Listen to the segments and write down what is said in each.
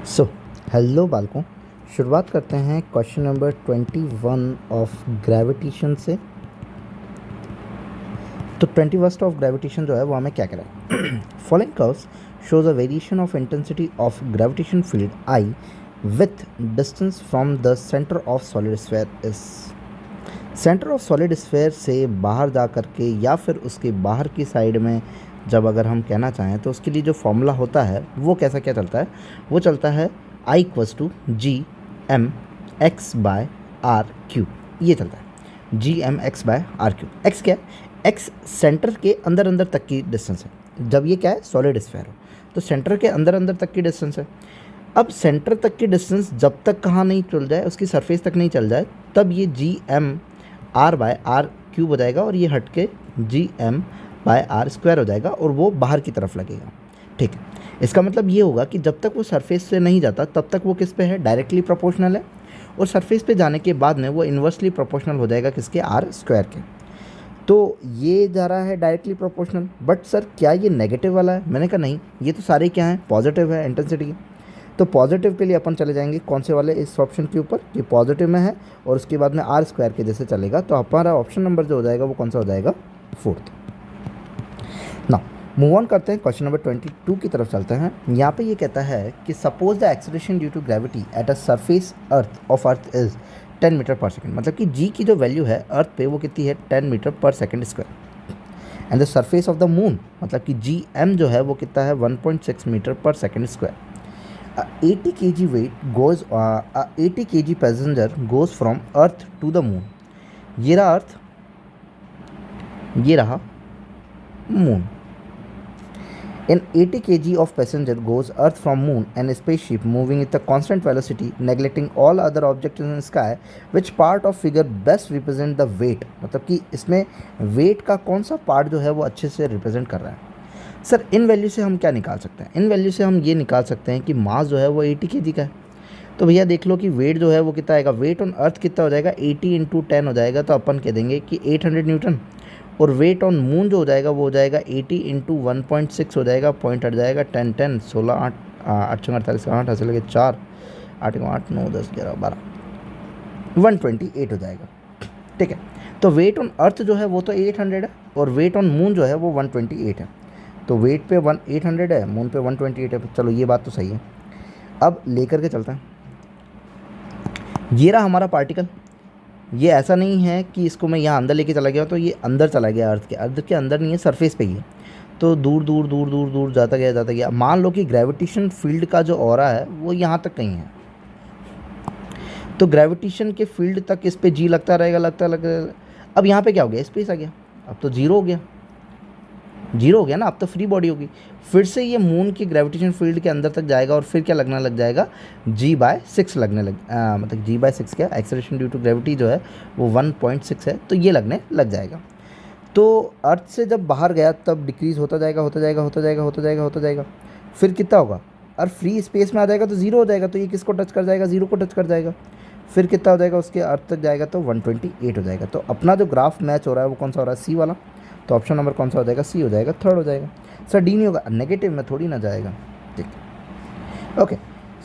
So hello बालकों, शुरुआत करते हैं क्वेश्चन नंबर 21 ऑफ ग्रेविटेशन से। तो 21 ऑफ ग्रेविटेशन जो है वो हमें क्या कह रहा है? Following curves shows a variation of intensity of gravitation field I with distance from the centre of solid sphere is. Centre of solid sphere से बाहर जा कर के या फिर उसके बाहर की साइड में जब अगर हम कहना चाहें तो उसके लिए जो फॉर्मूला होता है वो कैसा क्या चलता है? वो चलता है I equals to G M X by R Q. ये चलता है G M X by R Q. X क्या है? एक्स सेंटर के अंदर अंदर तक की डिस्टेंस है। जब ये क्या है? सॉलिड स्फीयर हो तो सेंटर के अंदर अंदर तक की डिस्टेंस है। अब सेंटर तक की डिस्टेंस जब तक कहाँ नहीं चल जाए, उसकी सरफेस तक नहीं चल जाए, तब ये G M R by R cube हो जाएगा और ये हट के G M by R square हो जाएगा और वो बाहर की तरफ लगेगा। ठीक है, इसका मतलब ये होगा कि जब तक वो सरफेस से नहीं जाता तब तक वो किस पे है? डायरेक्टली प्रोपोर्शनल है, और सरफेस पे जाने के बाद में वो इन्वर्सली प्रोपोर्शनल हो जाएगा किसके? आर स्क्वायर के। तो ये जा रहा है डायरेक्टली प्रोपोर्शनल। बट सर क्या ये नेगेटिव वाला है? मैंने कहा नहीं, ये तो सारे क्या हैं? पॉजिटिव है इंटेंसिटी की। तो पॉजिटिव के लिए अपन चले जाएंगे कौन से वाले? इस ऑप्शन के ऊपर, ये पॉजिटिव में है और उसके बाद में आर स्क्वायर के जैसे चलेगा। तो हमारा ऑप्शन नंबर जो हो जाएगा वो कौन सा हो जाएगा? फोर्थ। ना मूव ऑन करते हैं, क्वेश्चन नंबर 22 की तरफ चलते हैं। यहाँ पे ये कहता है कि suppose the acceleration due to gravity at a surface earth of earth is 10 metre per second. मतलब कि जी की जो वैल्यू है अर्थ पे वो कितनी है? 10 metre per second square. And the surface of the moon, मतलब कि जी एम जो है वो कितना है? 1.6 metre per second square. 80 kg weight goes 80 kg passenger goes from earth to the moon। ये रहा अर्थ, ये रहा moon. An 80 kg of passenger goes earth from moon and a spaceship moving with a constant velocity neglecting all other objects in the sky, which part of figure best represent the weight। मतलब कि इसमें wait का कौन सा part जो है वो अच्छे से रिप्रेजेंट कर रहा है? सर इन वैल्यू से हम क्या निकाल सकते हैं? इन वैल्यू से हम ये निकाल सकते हैं कि मास जो है वो 80 kg का है। तो भैया देख लो कि वेट जो है वो कितना आएगा? वेट ऑन अर्थ कितना हो जाएगा? 80 इंटू 10 हो जाएगा, तो अपन कह देंगे कि 800 न्यूटन। और वेट ऑन मून जो हो जाएगा वो हो जाएगा 80 इंटू 1.6 हो जाएगा, पॉइंट हट जाएगा 10 10 16 8 8 48 8 ऐसे लगे 4 8 8 9 10 11 12 128 हो जाएगा। ठीक है, तो वेट ऑन अर्थ जो है वो तो 800 है और वेट ऑन मून जो है वो 128 है। तो वेट पे 800 है, मून पे 128 है। चलो ये बात तो सही है। अब लेकर के चलते हैं, ये रहा हमारा पार्टिकल। ये ऐसा नहीं है कि इसको मैं यहाँ अंदर लेके चला गया तो ये अंदर चला गया, अर्थ के अंदर नहीं है, सरफेस पे ही है। तो दूर दूर दूर दूर दूर जाता गया। मान लो कि ग्रेविटेशन फील्ड का जो ऑरा है वो यहाँ तक कहीं है, तो ग्रेविटेशन के फील्ड तक इस पे जी लगता रहेगा। अब यहाँ पे क्या हो गया? स्पेस आ गया, अब तो जीरो हो गया ना, अब तो फ्री बॉडी होगी। फिर से ये मून की ग्रेविटेशन फील्ड के अंदर तक जाएगा और फिर क्या लगने लग जाएगा? g/6 लगने मतलब g/6 क्या? एक्सेलरेशन ड्यू टू ग्रेविटी जो है वो 1.6 है, तो ये लगने लग जाएगा। तो अर्थ से जब बाहर गया तब डिक्रीज होता जाएगा। फिर कितना होगा? और फ्री स्पेस में आ जाएगा तो जीरो हो जाएगा, तो ये किसको टच कर जाएगा? जीरो को टच कर जाएगा। फिर कितना हो जाएगा? उसके अर्थ तक जाएगा तो 128 हो जाएगा। तो अपना जो ग्राफ मैच हो रहा है वो कौन सा हो रहा है? सी वाला। तो ऑप्शन नंबर कौन सा हो जाएगा? सी हो जाएगा, थर्ड हो जाएगा। सर डी नहीं होगा? नेगेटिव में थोड़ी ना जाएगा। ठीक है, ओके।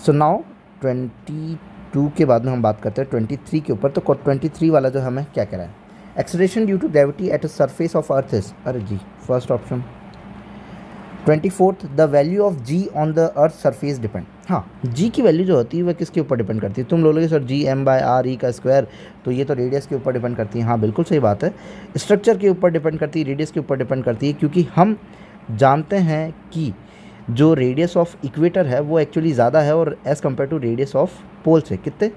सो नाउ 22 के बाद में हम बात करते हैं 23 के ऊपर। तो 23 वाला जो हमें क्या कह रहा है? Acceleration due to gravity at a surface of earth is, अरे जी first option. 24th the value of g on the earth surface depend. हाँ, जी की वैल्यू जो होती है वह किसके ऊपर डिपेंड करती है? तुम लोग sir G M by R E का स्क्वायर, तो ये तो रेडियस के ऊपर डिपेंड करती है। हाँ बिल्कुल सही बात है, स्ट्रक्चर के ऊपर डिपेंड करती है, रेडियस के ऊपर डिपेंड करती है, क्योंकि हम जानते हैं कि जो रेडियस ऑफ इक्वेटर है वो एक्चुअली ज़्यादा है और as compare to radius of pole से कितने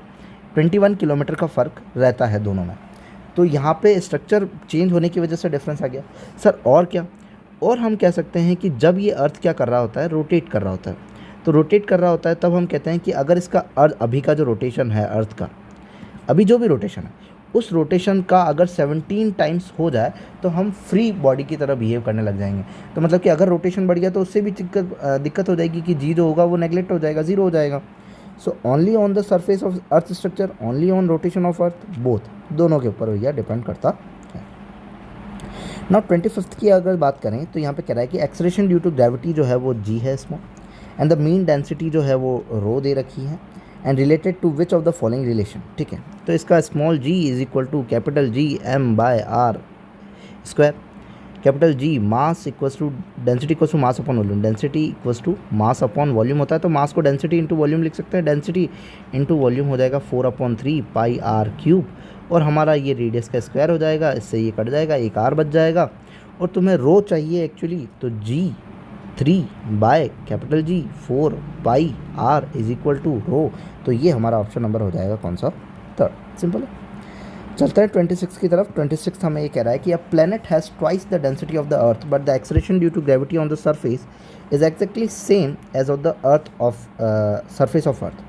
21 किलोमीटर का फ़र्क रहता है दोनों में। तो यहाँ पे स्ट्रक्चर चेंज होने की वजह से डिफरेंस आ गया। सर और क्या? और हम कह सकते हैं कि जब ये अर्थ क्या कर रहा होता है? रोटेट कर रहा होता है। तो रोटेट कर रहा होता है तब हम कहते हैं कि अगर इसका अभी का जो रोटेशन है अर्थ का, अभी जो भी रोटेशन है उस रोटेशन का अगर 17 टाइम्स हो जाए तो हम फ्री बॉडी की तरह बिहेव करने लग जाएंगे। तो मतलब कि अगर रोटेशन बढ़ गया तो उससे भी दिक्कत हो जाएगी कि जी जो होगा वो नेगलेक्ट हो जाएगा, ज़ीरो हो जाएगा। So only on the surface of earth structure, only on rotation of earth, both, दोनों के ऊपर भैया डिपेंड करता है। नाउ 25th की अगर बात करें तो यहाँ पे कह रहा है कि एक्सेलरेशन ड्यू टू ग्रेविटी जो है वो जी है इसमें, एंड द मीन डेंसिटी जो है वो रो दे रखी है, and related to which of the following relation, ठीक है। तो इसका small ji is equal to capital G M by R square, capital G mass equals to density equals to mass upon volume, density equals to mass upon volume होता है, तो मास को density into volume लिख सकते हैं, density into volume हो जाएगा 4/3 pi r cube, और हमारा ये रेडियस का स्क्वायर हो जाएगा, इससे ये कट जाएगा, एक आर बच जाएगा, और तुम्हें रो चाहिए एक्चुअली, तो g 3 by capital G 4 pi r is equal to rho, तो ये हमारा ऑप्शन नंबर हो जाएगा कौन सा, थर्ड। सिंपल है। चलता है 26 की तरफ। 26 हमें ये कह रहा है कि a planet has twice the density of the earth but the acceleration due to gravity on the surface is exactly same as of the earth of surface of earth,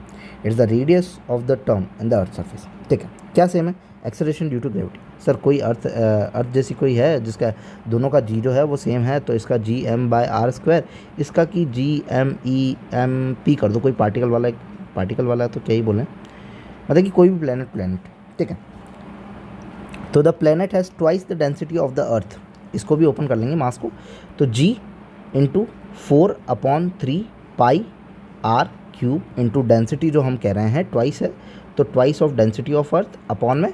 it's the radius of the term in the earth surface, ठीक है। क्या same है? Acceleration due to gravity. Sir कोई earth जैसी कोई है जिसका दोनों का जी जो है वो सेम है, तो इसका G M by R square, इसका कि G M E M P कर दो, कोई पार्टिकल वाला है तो क्या ही बोलें, मतलब कि कोई भी प्लैनेट, ठीक है। तो the planet has twice the density of the earth, इसको भी ओपन कर लेंगे मास को, तो g into 4/3 pi r cube into density जो हम कह रहे हैं ट्वाइस है, तो twice of density of earth upon में,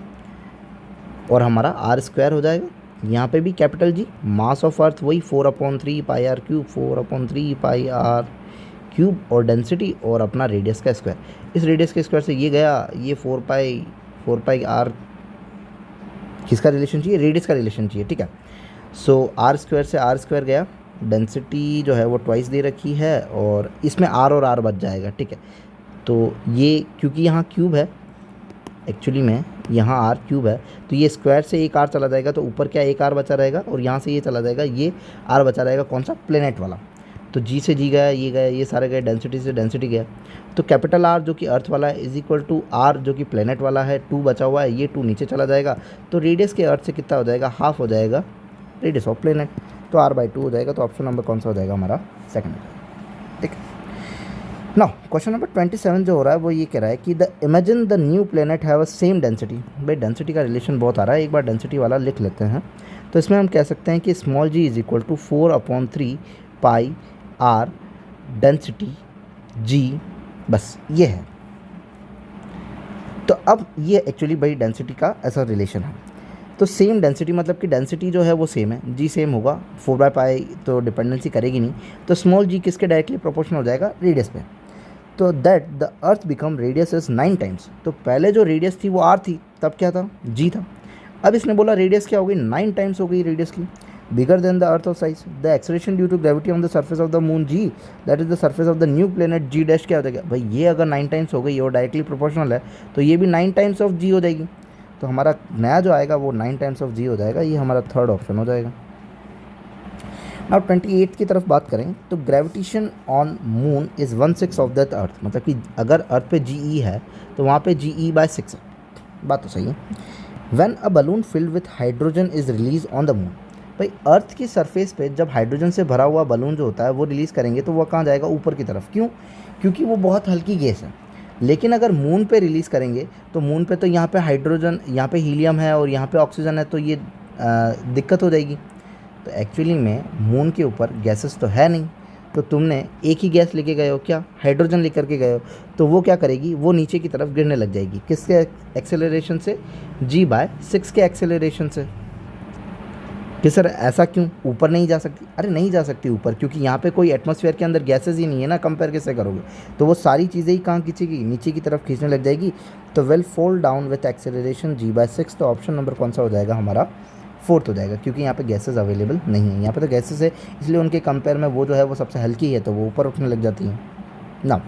और हमारा आर स्क्वायर हो जाएगा, यहाँ पे भी capital G, mass of earth वही 4/3 pi r cube, 4/3 pi r cube, और डेंसिटी और अपना रेडियस का स्क्वायर, इस रेडियस के स्क्वायर से ये गया, ये 4 पाई आर, किसका रिलेशन चाहिए? रेडियस का रिलेशन चाहिए, ठीक है। सो आर स्क्वायर से आर स्क्वायर गया, डेंसिटी जो है वो ट्वाइस दे रखी है, और इसमें आर और आर बच जाएगा, ठीक है। तो ये क्योंकि यहाँ क्यूब है, एक्चुअली में यहाँ आर क्यूब है, तो ये स्क्वायर से एक आर चला जाएगा, तो ऊपर क्या एक आर बचा रहेगा, और यहाँ से ये चला जाएगा, ये आर बचा रहेगा, कौन सा? प्लेनेट वाला। तो जी से जी गया, ये सारे गए, डेंसिटी से डेंसिटी गया, तो कैपिटल आर जो कि अर्थ वाला है इज इक्वल टू आर जो कि प्लेनेट वाला है, 2 बचा हुआ है, ये 2 नीचे चला जाएगा, तो रेडियस के अर्थ से कितना हो जाएगा? हाफ हो जाएगा रेडियस ऑफ प्लेनेट, तो r/2 हो जाएगा, तो ऑप्शन नंबर कौन सा हो जाएगा हमारा? सेकंड, ठीक है। नाउ क्वेश्चन नंबर 27 जो हो रहा है वो ये कह रहा है कि the imagine the new planet have a same density. भाई डेंसिटी का रिलेशन बहुत आ रहा है, एक बार डेंसिटी वाला लिख लेते हैं। तो इसमें हम कह सकते हैं कि small ji is equal to 4/3 pi r density G, बस ये है। तो अब ये एक्चुअली भाई डेंसिटी का ऐसा रिलेशन है, तो सेम डेंसिटी मतलब कि डेंसिटी जो है वो सेम है, जी सेम होगा, 4/पाई तो डिपेंडेंसी करेगी नहीं, तो स्मॉल जी किसके डायरेक्टली प्रोपोर्शनल हो जाएगा? रेडियस पे। तो that the earth become radius is 9 times, तो पहले जो रेडियस थी वो आर थी, तब क्या था? जी था। अब इसने बोला रेडियस क्या हो गई? 9 टाइम्स हो गई रेडियस की, bigger than the earth of size. The acceleration due to gravity on the surface of the moon G, that is the surface of the new planet G dash क्या हो जाएगा? भाई ये अगर 9 टाइम्स हो गई और डायरेक्टली प्रोपोर्शनल है, तो ये भी 9 टाइम्स ऑफ जी हो जाएगी, तो हमारा नया जो आएगा वो 9 टाइम्स ऑफ जी हो जाएगा, ये हमारा थर्ड ऑप्शन हो जाएगा। अब 28 की तरफ बात करें तो gravitation on moon is 1/6 of that earth, मतलब कि अगर अर्थ पे जी है तो वहाँ पे GE/6 है, बात तो सही है। When a balloon filled with hydrogen is release on the moon, भाई अर्थ की सरफेस पे जब हाइड्रोजन से भरा हुआ बलून जो होता है वो रिलीज़ करेंगे तो वो कहाँ जाएगा? ऊपर की तरफ। क्यों? क्योंकि वो बहुत हल्की गैस है। लेकिन अगर मून पे रिलीज़ करेंगे तो मून पे तो यहाँ पे हाइड्रोजन, यहाँ पे हीलियम है और यहाँ पे ऑक्सीजन है, तो ये दिक्कत हो जाएगी। तो एक्चुअली में मून के ऊपर गैसेस तो है नहीं, तो तुमने एक ही गैस लेके गए हो, क्या? हाइड्रोजन लेकर के गए हो, तो वो क्या करेगी? वो नीचे की तरफ गिरने लग जाएगी। किसके एक्सेलरेशन से? G/6 के एक्सेलरेशन से। कि सर ऐसा क्यों? ऊपर नहीं जा सकती? अरे नहीं जा सकती ऊपर, क्योंकि यहाँ पे कोई एटमॉस्फेयर के अंदर गैसेस ही नहीं है ना, कंपेयर कैसे करोगे? तो वो सारी चीज़ें ही कहाँ खींचेगी? नीचे की तरफ खींचने लग जाएगी, तो will fall down with acceleration G/6, तो ऑप्शन नंबर कौन सा हो जाएगा हमारा? फोर्थ हो जाएगा, क्योंकि यहाँ पे गैसेस अवेलेबल नहीं है। यहाँ पे तो गैसेस है, इसलिए उनके कंपेयर में वो जो है वो सबसे हल्की है, तो वो ऊपर उठने लग जाती है ना।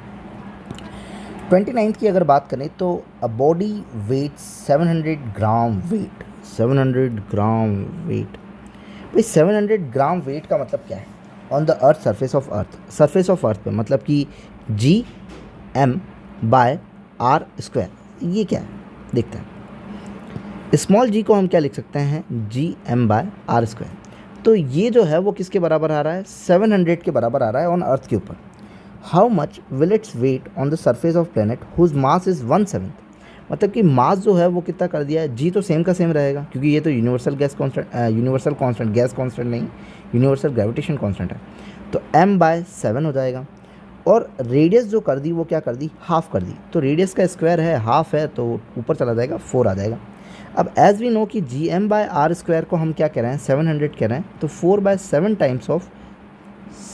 29 की अगर बात करें तो a body weight 700 gram weight, 700 gram weight. भाई 700 ग्राम वेट का मतलब क्या है? On the earth surface of earth, surface of अर्थ पे, मतलब कि G/r स्क्वायर, ये क्या है देखते हैं। स्मॉल जी को हम क्या लिख सकते हैं? Gm/r square. तो ये जो है वो किसके बराबर आ रहा है? 700 के बराबर आ रहा है ऑन अर्थ के ऊपर। How much will its weight on the surface of planet whose mass is 1/7, मतलब कि मास जो है वो कितना कर दिया है? जी तो सेम का सेम रहेगा, क्योंकि ये तो यूनिवर्सल कांस्टेंट, गैस कांस्टेंट नहीं, यूनिवर्सल ग्रेविटेशन कांस्टेंट है, तो m/7 हो जाएगा। और रेडियस जो कर दी वो क्या कर दी, हाफ कर दी। तो रेडियस का स्क्वायर है, हाफ है, तो ऊपर चला जाएगा, 4 आ जाएगा। अब एज वी नो कि GM/r² को हम क्या कह रहे हैं, 700 कह रहे हैं, तो 4/7 टाइम्स ऑफ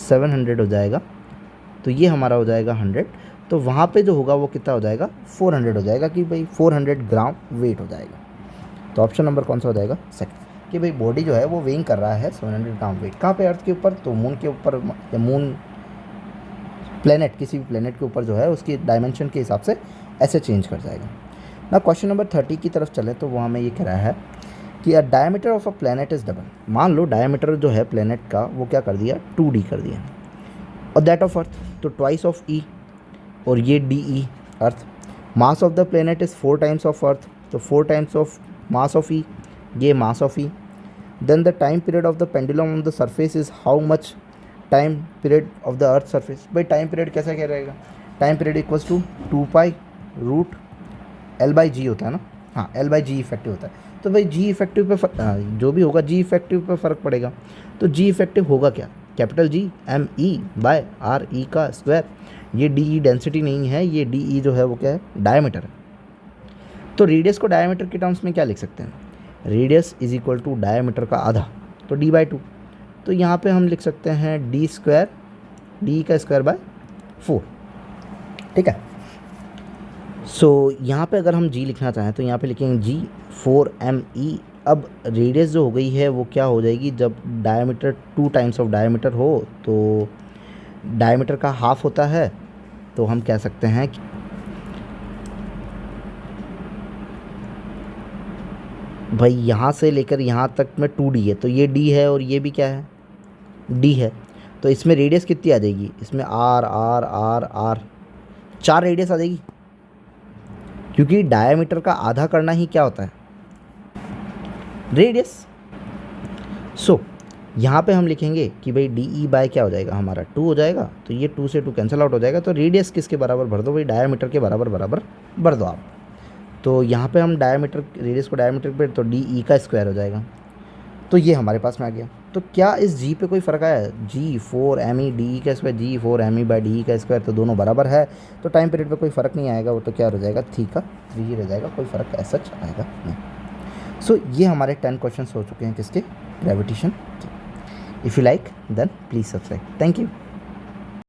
700 हो जाएगा, तो ये हमारा हो जाएगा 100। तो वहाँ पे जो होगा वो कितना हो जाएगा, 400 हो जाएगा, कि भाई 400 ग्राम वेट हो जाएगा। तो ऑप्शन नंबर कौन सा हो जाएगा, सेकंड, कि भाई बॉडी जो है वो वेइंग कर रहा है 700 ग्राम वेट। कहाँ पे, अर्थ के ऊपर, तो मून के ऊपर, या मून प्लेनेट, किसी भी प्लेनेट के ऊपर जो है उसकी डायमेंशन के हिसाब से ऐसे चेंज कर जाएगा ना। क्वेश्चन नंबर 30 की तरफ चले तो वो हमें ये कह रहा है कि a diameter of a planet is double. मान लो डायमीटर जो है प्लेनेट का वो क्या कर दिया, 2D कर दिया, और दैट ऑफ अर्थ तो ट्वाइस ऑफ ई, और ये DE earth. Mass of the planet is 4 times of earth, तो 4 times of mass of E, ये mass of E. Then the time period of the pendulum on the surface is how much time period of the earth surface. भाई time period कैसा क्या रहेगा, time period equals to 2π√L/G होता है ना, हाँ L/G effective होता है। तो भाई G इफेक्टिव पे जो भी होगा G इफेक्टिव पे फ़र्क पड़ेगा। तो G इफेक्टिव होगा क्या, कैपिटल G ME/RE का स्क्वायर। ये DE डेंसिटी नहीं है, ये DE जो है वो क्या है, डायमीटर है। तो रेडियस को डायमीटर के टर्म्स में क्या लिख सकते हैं, radius is equal to diameter का आधा, तो D/2। तो यहाँ पे हम लिख सकते हैं D² DE का स्क्वायर बाय 4, ठीक है। सो यहाँ पे अगर हम G लिखना चाहें तो यहाँ पे लिखेंगे G4ME। अब रेडियस जो हो गई है वो क्या हो जाएगी, जब डायमीटर 2 टाइम्स ऑफ डायमीटर हो तो डायमीटर का हाफ होता है, तो हम कह सकते हैं कि भाई यहाँ से लेकर यहाँ तक में 2D है, तो ये D है और ये भी क्या है, D है। तो इसमें रेडियस कितनी आ जाएगी, इसमें R R R R 4 radius आ जाएगी, क्योंकि डायमीटर का आधा करना ही क्या होता है, रेडियस। सो यहाँ पे हम लिखेंगे कि भाई DE बाय क्या हो जाएगा हमारा, 2 हो जाएगा, तो ये 2 से 2 कैंसिल आउट हो जाएगा। तो रेडियस किसके बराबर भर दो, भाई डायमीटर के बराबर बराबर भर दो आप। तो यहाँ पे हम डायमीटर, रेडियस को डायमीटर पे, तो DE का स्क्वायर हो जाएगा। तो ये हमारे पास में आ गया। तो क्या इस G पे कोई फ़र्क आया, G4ME DE का स्क्वायर, G4ME/DE का स्क्वायर, तो दोनों बराबर है, तो टाइम पीरियड पे कोई फ़र्क नहीं आएगा, वो तो क्या हो जाएगा, थी का 3 ही रह जाएगा, कोई फ़र्क ऐसा आएगा नहीं। सो ये हमारे 10 क्वेश्चन हो चुके हैं किसके, ग्रेविटेशन के। If you like then please subscribe. Thank you.